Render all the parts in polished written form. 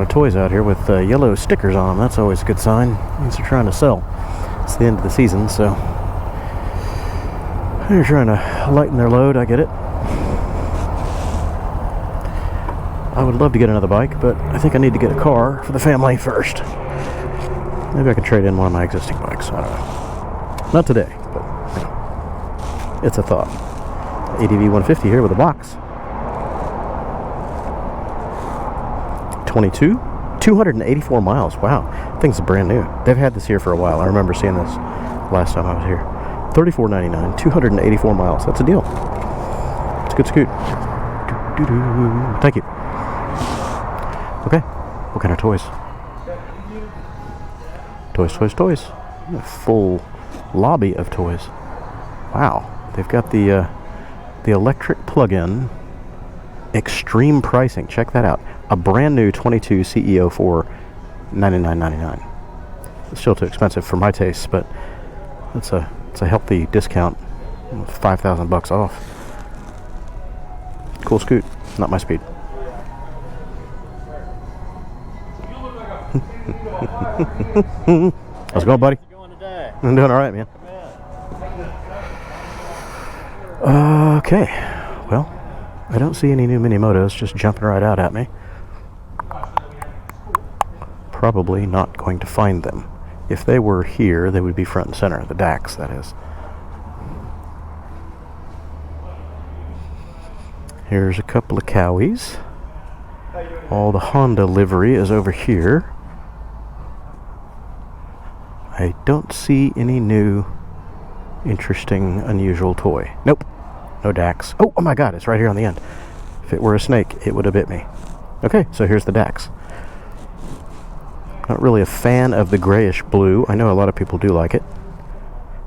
lot of toys out here with yellow stickers on them. That's always a good sign. Means they're trying to sell. It's the end of the season, so they're trying to lighten their load. I get it. I would love to get another bike, but I think I need to get a car for the family first. Maybe I can trade in one of my existing bikes. I don't know. Not today, but you know, it's a thought. ADV 150 here with a box. 284 miles. Wow, things are brand new. They've had this here for a while. I remember seeing this last time I was here. $34.99, 284 miles. That's a deal. It's a good scoot. Thank you. Okay, what kind of toys? Toys. A full lobby of toys. Wow, they've got the electric plug-in. Extreme pricing. Check that out. A brand new 22 CEO for $99.99. It's still too expensive for my taste, but it's a healthy discount. 5,000 bucks off. Cool scoot. Not my speed. How's it going, buddy? How's it going today? I'm doing all right, man. Okay. Well, I don't see any new mini-motos just jumping right out at me. Probably not going to find them. If they were here, they would be front and center. The Dax, that is. Here's a couple of Cowies. All the Honda livery is over here. I don't see any new, interesting, unusual toy. Nope. No Dax. Oh my God, it's right here on the end. If it were a snake, it would have bit me. Okay, so here's the Dax. Not really a fan of the grayish blue. I know a lot of people do like it.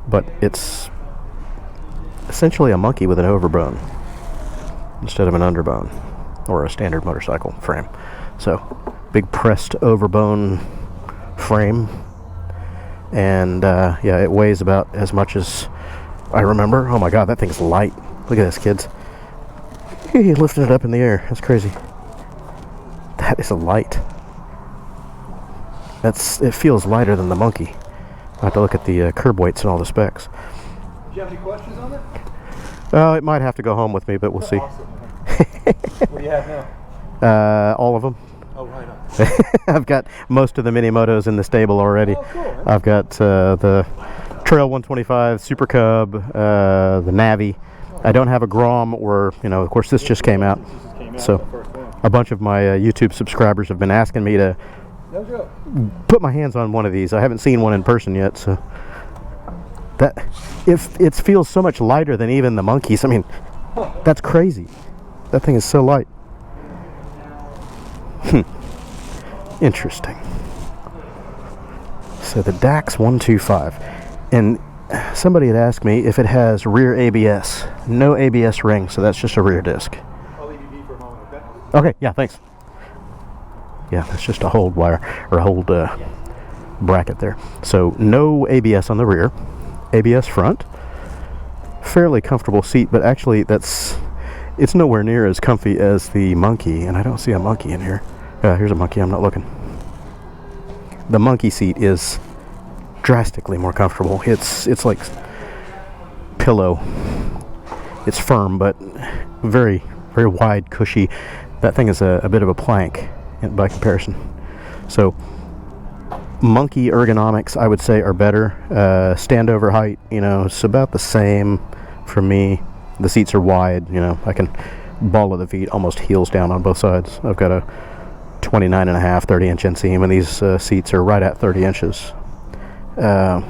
But it's essentially a monkey with an overbone instead of an underbone or a standard motorcycle frame. So, big pressed overbone frame. And yeah, it weighs about as much as I remember. Oh my God, that thing's light. Look at this, kids. He lifted it up in the air. That's crazy. That is a light. It feels lighter than the monkey. I have to look at the curb weights and all the specs. Do you have any questions on it? It might have to go home with me, but we'll see. Awesome. What do you have now? All of them. Oh, right on. I've got most of the mini-motos in the stable already. Oh, cool, man. I've got the Trail 125, Super Cub, the Navi. I don't have a Grom, or, you know, of course this just came out. So a bunch of my YouTube subscribers have been asking me to put my hands on one of these. I haven't seen one in person yet, so that it feels so much lighter than even the monkeys. I mean, that's crazy. That thing is so light. Interesting. So the Dax 125, and somebody had asked me if it has rear ABS. No ABS ring, so that's just a rear disc. I'll leave you be for a moment, okay? Okay, yeah, thanks. Yeah, that's just a hold wire, or a hold bracket there. So no ABS on the rear, ABS front. Fairly comfortable seat, but actually it's nowhere near as comfy as the monkey, and I don't see a monkey in here. Here's a monkey, I'm not looking. The monkey seat is drastically more comfortable. It's like pillow. It's firm, but very, very wide, cushy. That thing is a bit of a plank by comparison. So monkey ergonomics, I would say, are better. Standover height, you know, it's about the same for me. The seats are wide, you know, I can ball of the feet almost heels down on both sides. I've got a 29.5, 30-inch inseam, and these seats are right at 30 inches. Yeah.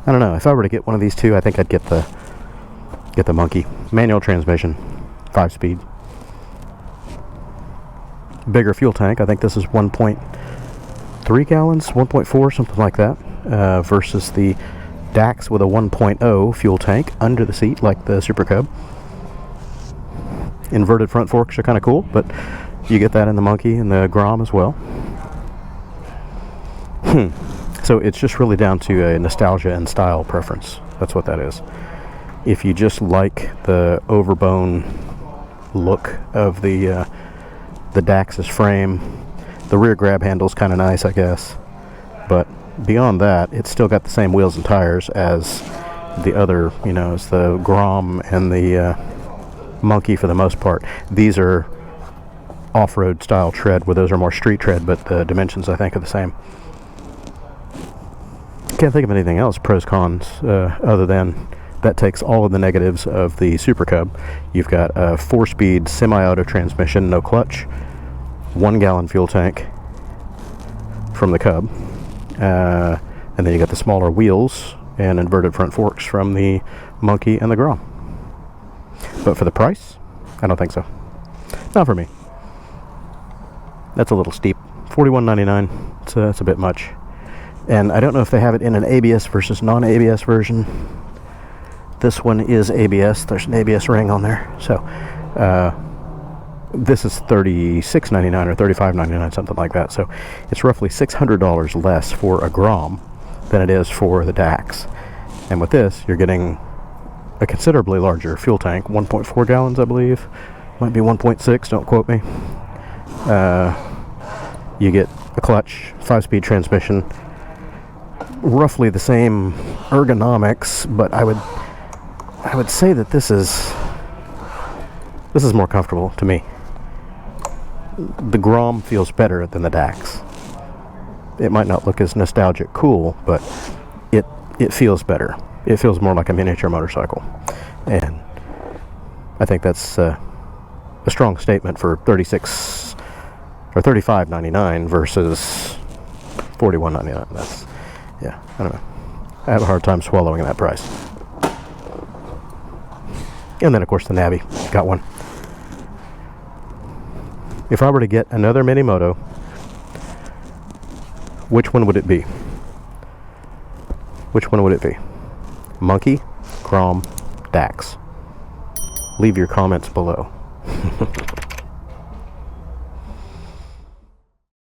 I don't know. If I were to get one of these two, I think I'd get the monkey. Manual transmission, 5-speed. Bigger fuel tank. I think this is 1.3 gallons, 1.4, something like that, versus the Dax with a 1.0 fuel tank under the seat, like the Super Cub. Inverted front forks are kind of cool, but you get that in the monkey and the Grom as well. So it's just really down to a nostalgia and style preference. That's what that is. if you just like the overbone look of the Dax's frame, the rear grab handle's kind of nice, I guess. But beyond that, it's still got the same wheels and tires as the other, as the Grom and the Monkey for the most part. These are off-road style tread, where those are more street tread, but the dimensions, I think, are the same. Can't think of anything else, pros, cons, other than that takes all of the negatives of the Super Cub. You've got a 4-speed semi-auto transmission, no clutch, 1-gallon fuel tank from the Cub, and then you got the smaller wheels and inverted front forks from the Monkey and the Grom. But for the price, I don't think so. Not for me. That's a little steep. $41.99. That's a bit much. And I don't know if they have it in an ABS versus non-ABS version. This one is ABS. There's an ABS ring on there. So this is $36.99 or $35.99, something like that. So it's roughly $600 less for a Grom than it is for the Dax. And with this, you're getting a considerably larger fuel tank, 1.4 gallons, I believe. Might be 1.6, don't quote me. You get a clutch, 5-speed transmission, roughly the same ergonomics, but I would say that this is more comfortable to me. The Grom feels better than the Dax. It might not look as nostalgic cool, but it feels better. It feels more like a miniature motorcycle, and I think that's a strong statement for $36 or $35.99 versus $41.99. That's, yeah, I don't know. I have a hard time swallowing that price. And then, of course, the Navi. Got one. If I were to get another mini-moto, which one would it be? Which one would it be? Monkey, Grom, Dax? Leave your comments below.